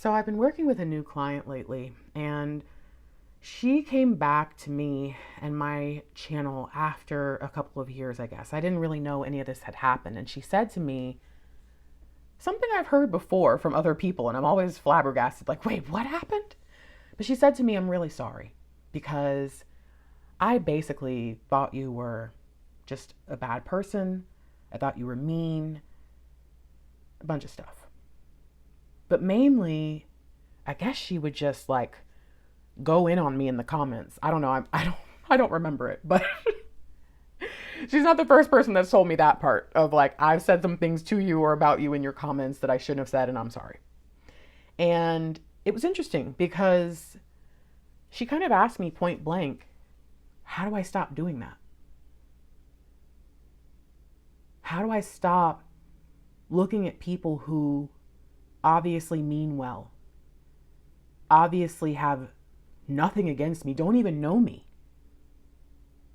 So I've been working with a new client lately, and she came back to me and my channel after a couple of years, I guess. I didn't really know any of this had happened. And she said to me something I've heard before from other people, and I'm always flabbergasted, like, wait, what happened? But she said to me, I'm really sorry because I basically thought you were just a bad person. I thought you were mean, a bunch of stuff. But mainly, I guess she would just like go in on me in the comments. I don't know. I don't remember it, but she's not the first person that's told me that part of like I've said some things to you or about you in your comments that I shouldn't have said and I'm sorry. And it was interesting because she kind of asked me point blank, how do I stop doing that? How do I stop looking at people who obviously mean well, obviously have nothing against me, don't even know me,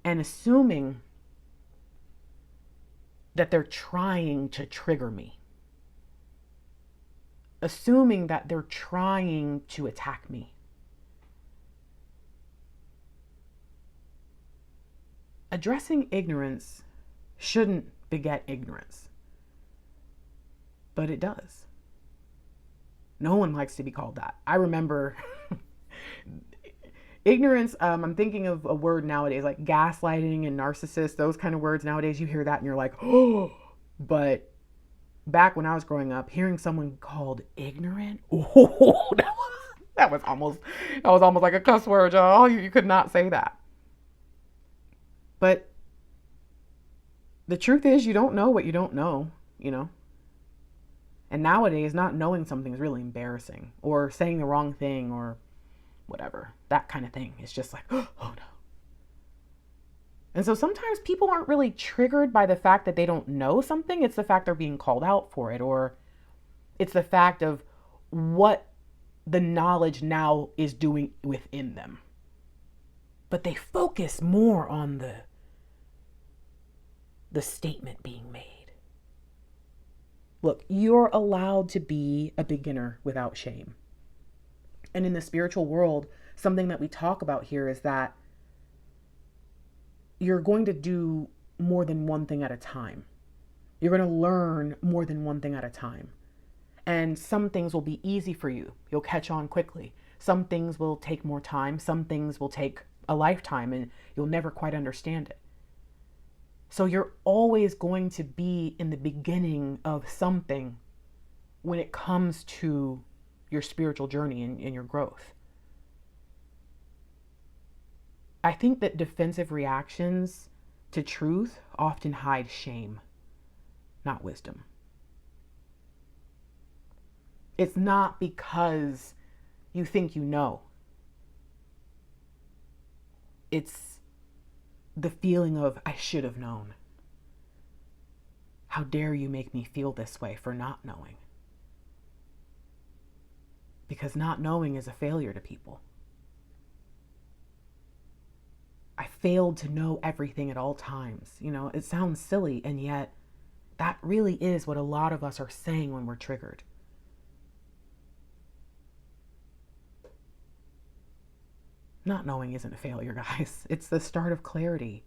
and assuming that they're trying to trigger me, assuming that they're trying to attack me? Addressing ignorance shouldn't beget ignorance, but it does. No one likes to be called that. I remember ignorance. I'm thinking of a word nowadays like gaslighting and narcissist, those kind of words. Nowadays, you hear that and you're like, oh, but back when I was growing up, hearing someone called ignorant, oh, that was almost like a cuss word, y'all. You could not say that. But the truth is, you don't know what you don't know, you know? And nowadays, not knowing something is really embarrassing, or saying the wrong thing, or whatever. That kind of thing. It's just like, oh no. And so sometimes people aren't really triggered by the fact that they don't know something. It's the fact they're being called out for it, or it's the fact of what the knowledge now is doing within them. But they focus more on the statement being made. Look, you're allowed to be a beginner without shame. And in the spiritual world, something that we talk about here is that you're going to do more than one thing at a time. You're going to learn more than one thing at a time. And some things will be easy for you. You'll catch on quickly. Some things will take more time. Some things will take a lifetime and you'll never quite understand it. So you're always going to be in the beginning of something when it comes to your spiritual journey and your growth. I think that defensive reactions to truth often hide shame, not wisdom. It's not because you think you know. It's the feeling of, I should have known. How dare you make me feel this way for not knowing? Because not knowing is a failure to people. I failed to know everything at all times. You know, it sounds silly, and yet that really is what a lot of us are saying when we're triggered. Not knowing isn't a failure, guys. It's the start of clarity.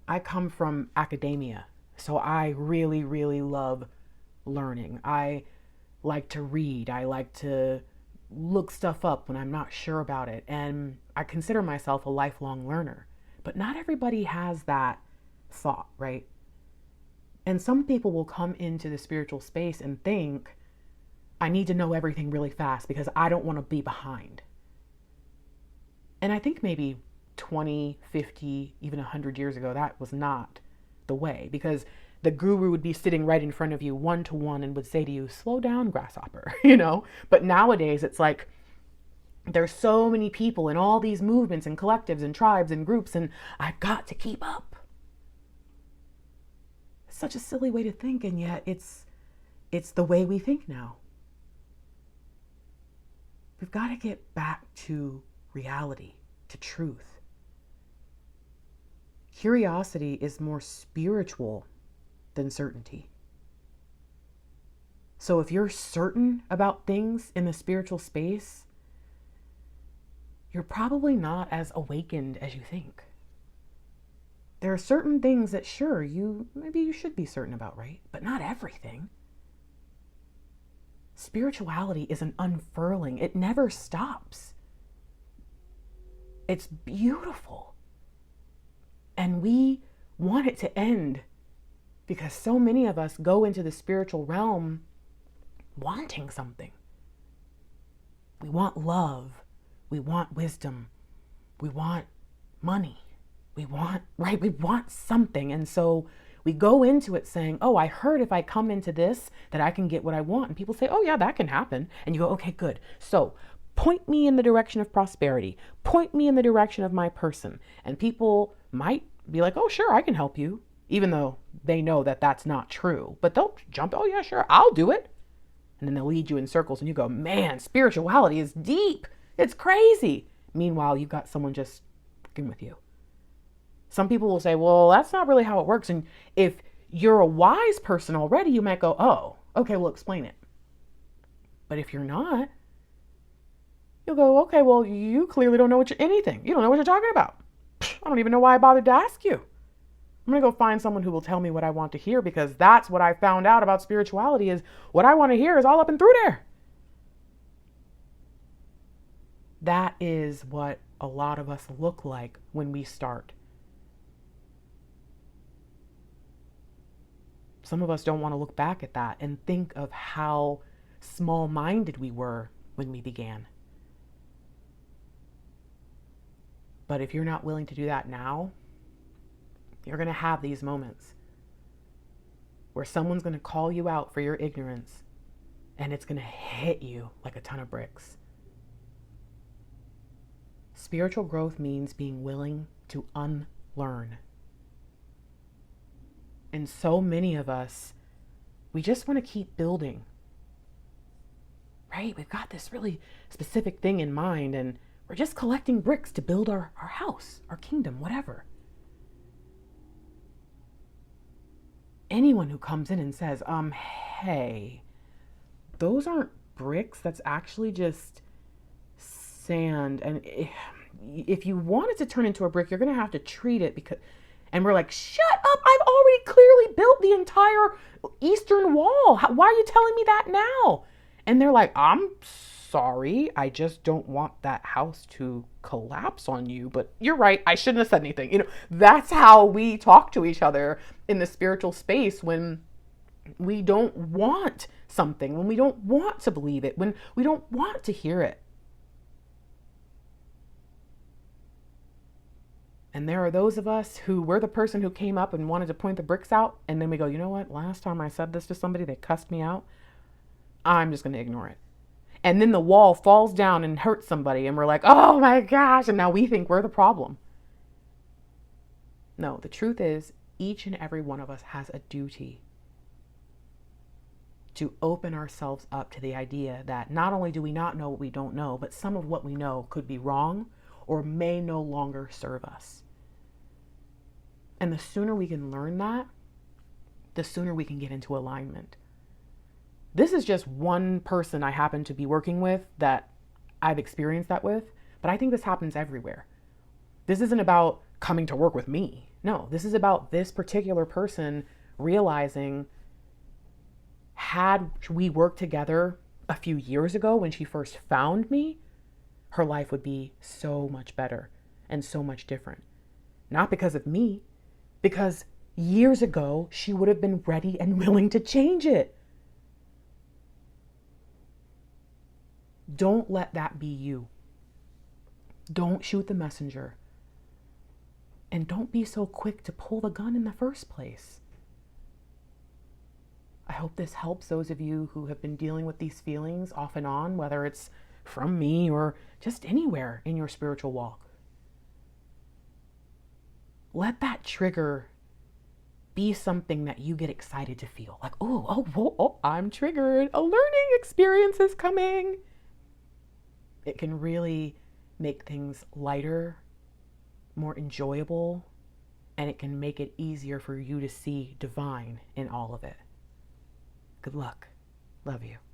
I come from academia, so I really, really love learning. I like to read. I like to look stuff up when I'm not sure about it. And I consider myself a lifelong learner. But not everybody has that thought, right? And some people will come into the spiritual space and think, I need to know everything really fast because I don't want to be behind. And I think maybe 20, 50, even 100 years ago, that was not the way, because the guru would be sitting right in front of you one to one and would say to you, slow down, grasshopper, you know? But nowadays it's like, there's so many people in all these movements and collectives and tribes and groups, and I've got to keep up. It's such a silly way to think, and yet it's the way we think now. We've got to get back to reality, to truth. Curiosity is more spiritual than certainty. So if you're certain about things in the spiritual space, you're probably not as awakened as you think. There are certain things that sure, maybe you should be certain about, right? But not everything. Spirituality is an unfurling. It never stops. It's beautiful. And we want it to end because so many of us go into the spiritual realm wanting something. We want love. We want wisdom. We want money. We want something. And so we go into it saying, oh, I heard if I come into this that I can get what I want. And people say, oh yeah, that can happen. And you go, okay, good. So point me in the direction of prosperity. Point me in the direction of my person. And people might be like, oh, sure, I can help you. Even though they know that that's not true. But they'll jump, oh yeah, sure, I'll do it. And then they'll lead you in circles and you go, man, spirituality is deep. It's crazy. Meanwhile, you've got someone just fucking with you. Some people will say, well, that's not really how it works. And if you're a wise person already, you might go, oh, okay, well, explain it. But if you're not, you'll go, okay, well, you clearly don't know anything. You don't know what you're talking about. I don't even know why I bothered to ask you. I'm going to go find someone who will tell me what I want to hear, because that's what I found out about spirituality is what I want to hear is all up and through there. That is what a lot of us look like when we start. Some of us don't want to look back at that and think of how small-minded we were when we began. But if you're not willing to do that now, you're going to have these moments where someone's going to call you out for your ignorance and it's going to hit you like a ton of bricks. Spiritual growth means being willing to unlearn. And so many of us, we just want to keep building, right? We've got this really specific thing in mind and we're just collecting bricks to build our house, our kingdom, whatever. Anyone who comes in and says, hey, those aren't bricks, that's actually just sand. And if you want it to turn into a brick, you're going to have to treat it and we're like, shut up, I've already clearly built the entire eastern wall. Why are you telling me that now? And they're like, I'm sorry, I just don't want that house to collapse on you. But you're right, I shouldn't have said anything. That's how we talk to each other in the spiritual space when we don't want something, when we don't want to believe it, when we don't want to hear it. And there are those of us who were the person who came up and wanted to point the bricks out. And then we go, you know what? Last time I said this to somebody, they cussed me out. I'm just going to ignore it. And then the wall falls down and hurts somebody. And we're like, oh my gosh. And now we think we're the problem. No, the truth is each and every one of us has a duty to open ourselves up to the idea that not only do we not know what we don't know, but some of what we know could be wrong or may no longer serve us. And the sooner we can learn that, the sooner we can get into alignment. This is just one person I happen to be working with that I've experienced that with, but I think this happens everywhere. This isn't about coming to work with me. No, this is about this particular person realizing, had we worked together a few years ago when she first found me, her life would be so much better and so much different. Not because of me, because years ago, she would have been ready and willing to change it. Don't let that be you. Don't shoot the messenger. And don't be so quick to pull the gun in the first place. I hope this helps those of you who have been dealing with these feelings off and on, whether it's from me or just anywhere in your spiritual walk. Let that trigger be something that you get excited to feel. Like, oh, I'm triggered. A learning experience is coming. It can really make things lighter, more enjoyable, and it can make it easier for you to see divine in all of it. Good luck. Love you.